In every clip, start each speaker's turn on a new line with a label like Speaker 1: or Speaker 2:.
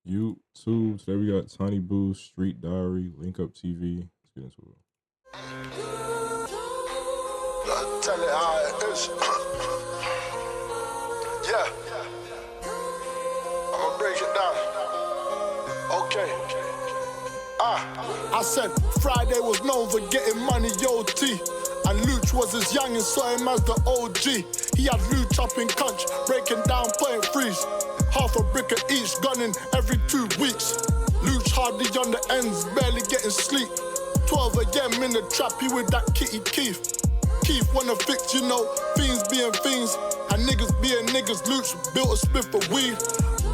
Speaker 1: YouTube. Today we got Tiny Boo, Street Diary, Link Up TV. Let's get into it.
Speaker 2: Tell it how it is. Yeah. I'ma break it down. Okay. I said Friday was known for getting money, OT. And Luch was his young and saw him as the OG. He had Luch up in Cunch, breaking down point threes. Half a brick of each, gunning every 2 weeks. Luch hardly on the ends, barely getting sleep. 12 AM in the trap, he with that kitty Keith. Keith wanna fix, you know, fiends being fiends. And niggas being niggas, Luch built a spliff of weed.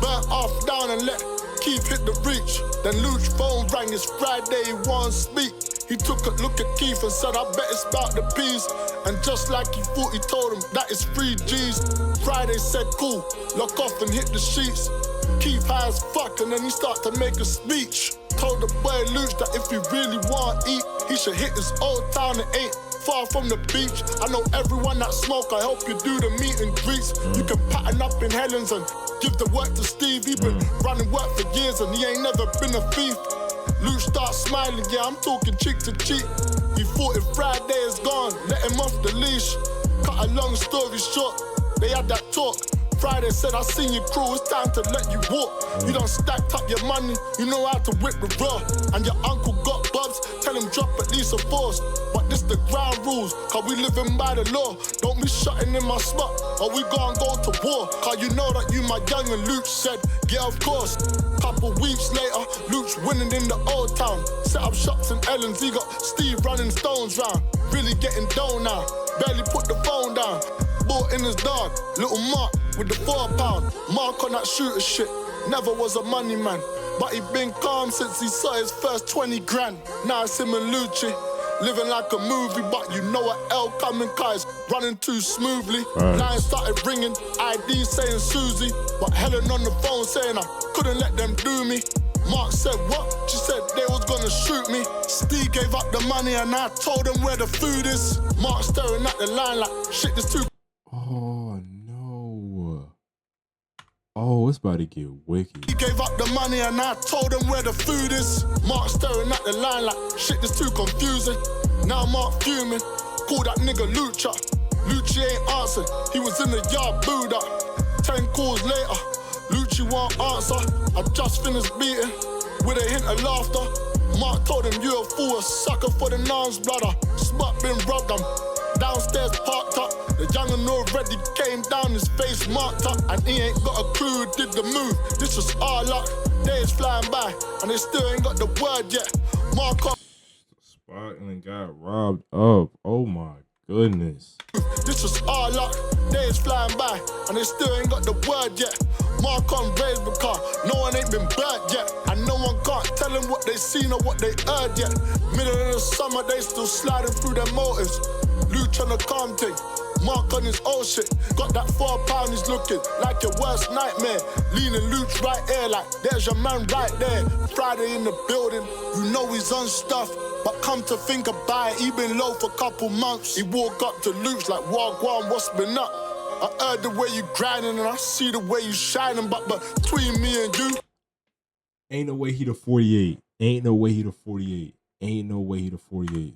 Speaker 2: Burnt off down and let Keith hit the reach. Then Luch phone rang, it's Friday, he won't speak. He took a look at Keith and said, I bet it's about the peas. And just like he thought, he told him that it's 3 G's. Friday said, cool, lock off and hit the sheets. Keith high as fuck and then he start to make a speech. Told the boy Luch that if he really want to eat, he should hit his old town, it ain't far from the beach. I know everyone that smoke, I hope you do the meet and greets. You can pattern up in Helens and give the work to Steve. He been running work for years and he ain't never been a thief. Luch starts smiling, yeah, I'm talking cheek to cheek. He thought if Friday is gone, let him off the leash. Cut a long story short, they had that talk. Friday said, I seen you crew, it's time to let you walk. You done stacked up your money, you know how to whip the raw. And your uncle got bubs, tell him drop at least a force. But this the ground rules, cause we living by the law. Don't be shutting in my spot, or we gon' go to war. Cause you know that you my young and Luch said, yeah of course. Couple weeks later, Luch winning in the old town. Set up shops in Ellens, he got Steve running stones round. Really getting down now, barely put the phone down. Bought in his dog, little Mark with the £4. Mark on that shooter shit, never was a money man. But he been calm since he saw his first 20 grand. Now it's him and Lucci, living like a movie. But you know what L coming, cause running too smoothly. Line started ringing, ID saying Susie. But Helen on the phone saying I couldn't let them do me. Mark said what? She said they was gonna shoot me. Steve gave up the money and I told them where the food is. Mark staring at the line like, shit, this too.
Speaker 1: Oh no. Oh, it's about to get wicked.
Speaker 2: He gave up the money and I told him where the food is. Mark staring at the line like, shit, this too confusing. Now Mark fuming, call that nigga Luch up. Lucci ain't answered, he was in the yard booed up. 10 calls later, Lucci won't answer. I just finished beating, with a hint of laughter. Mark told him you a fool, a sucker for the nuns, brother. Spot been rubbed, I'm downstairs parked up. The young'un already came down, his face marked up. And he ain't got a clue who did the move. This was our luck. Days flying by, and they still ain't got the word yet. Mark up.
Speaker 1: Spot and got robbed up. Oh my goodness.
Speaker 2: This was our luck. Days flying by, and they still ain't got the word yet. Mark on raised the car, no one ain't been burnt yet. And no one can't tell them what they seen or what they heard yet. Middle of the summer, they still sliding through their motives. Luch on the calm thing, Mark on his old shit. Got that £4, he's looking like your worst nightmare. Leaning Luch right here like, there's your man right there. Friday in the building, you know he's on stuff. But come to think about it, he been low for a couple months. He walk up to Luch like, Wagwan, what's been up? I heard the way you grinding and I see the way you shining. But between me and you,
Speaker 1: ain't no way he the 48. Ain't no way he the 48. Ain't no way he the 48.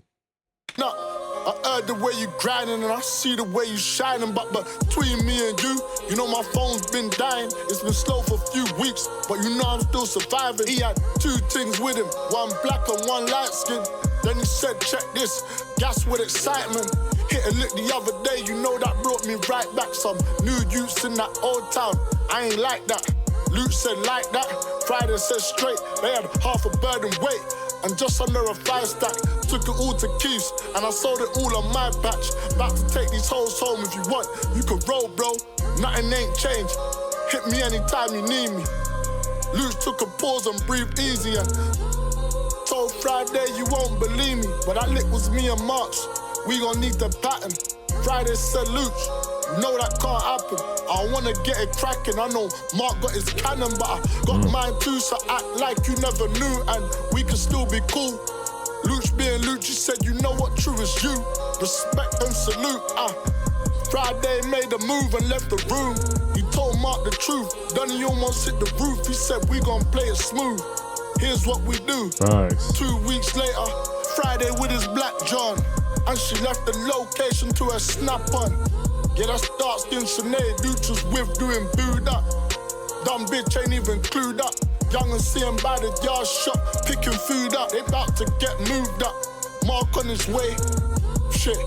Speaker 2: no, I heard the way you grinding and I see the way you shining. But between me and you know my phone's been dying. It's been slow for a few weeks, but you know I'm still surviving. He had 2 things with him, one black and one light skin. Then he said, check this, gas with excitement. Hit a lick the other day, you know that brought me right back. Some new youths in that old town, I ain't like that. Luch said like that, Friday said straight. They had half a bird in weight, and just under a 5 stack. Took it all to Keith's, and I sold it all on my batch. About to take these hoes home if you want, you can roll, bro. Nothing ain't changed, hit me anytime you need me. Luch took a pause and breathed easy and told Friday you won't believe me, but that lick was me and March. We gon' need the pattern. Friday said Luch, no that can't happen. I wanna get it cracking. I know Mark got his cannon, but I got mine too, so act like you never knew, and we can still be cool. Luch being Luch, he said you know what true is you. Respect and salute, Friday made a move and left the room. He told Mark the truth, then he almost hit the roof. He said we gon' play it smooth. Here's what we do.
Speaker 1: Nice.
Speaker 2: 2 weeks later, Friday with his black John, and she left the location to her snap on. Yeah, that's dark skin Sinead, Luch was with doing booed up. Dumb bitch ain't even clued up. Young and seeing by the yard shop, picking food up. They about to get moved up. Mark on his way. Shit.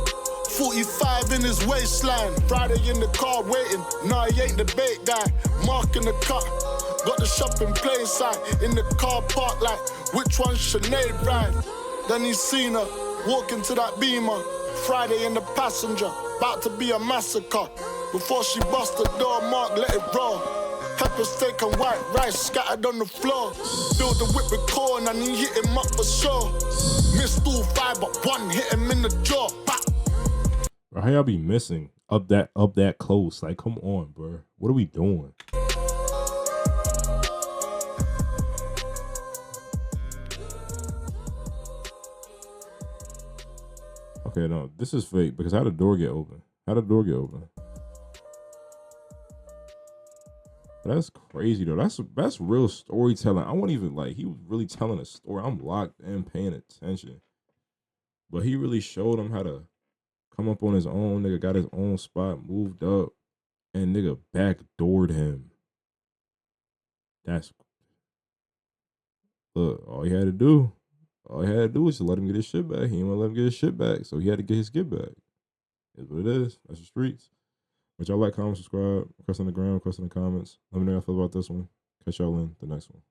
Speaker 2: 45 in his waistline. Friday in the car waiting. Nah, he ain't the bait guy. Mark in the cut. Got the shop in plain sight. In the car park like, which one's Sinead ride? Then he seen her walking to that Beamer. Friday in the passenger. About to be a massacre. Before she bust the door, Mark let it roll. Pepper steak and white rice scattered on the floor. Filled the whip with corn and he hit him up for sure. Missed all 5 but 1 hit him in the jaw. Bap.
Speaker 1: Bro, how y'all be missing up that close? Like, come on, bro. What are we doing? Okay, no, this is fake because how did the door get open? How did the door get open? That's crazy though. That's real storytelling. I wasn't even like, he was really telling a story. I'm locked in, paying attention. But he really showed him how to come up on his own. Nigga got his own spot, moved up, and nigga backdoored him. That's, look, all he had to do was to let him get his shit back. He didn't want to let him get his shit back, so he had to get his get back. That's what it is. That's the streets. But y'all like, comment, subscribe, request on the gram, request in the comments. Let me know how you feel about this one. Catch y'all in the next one.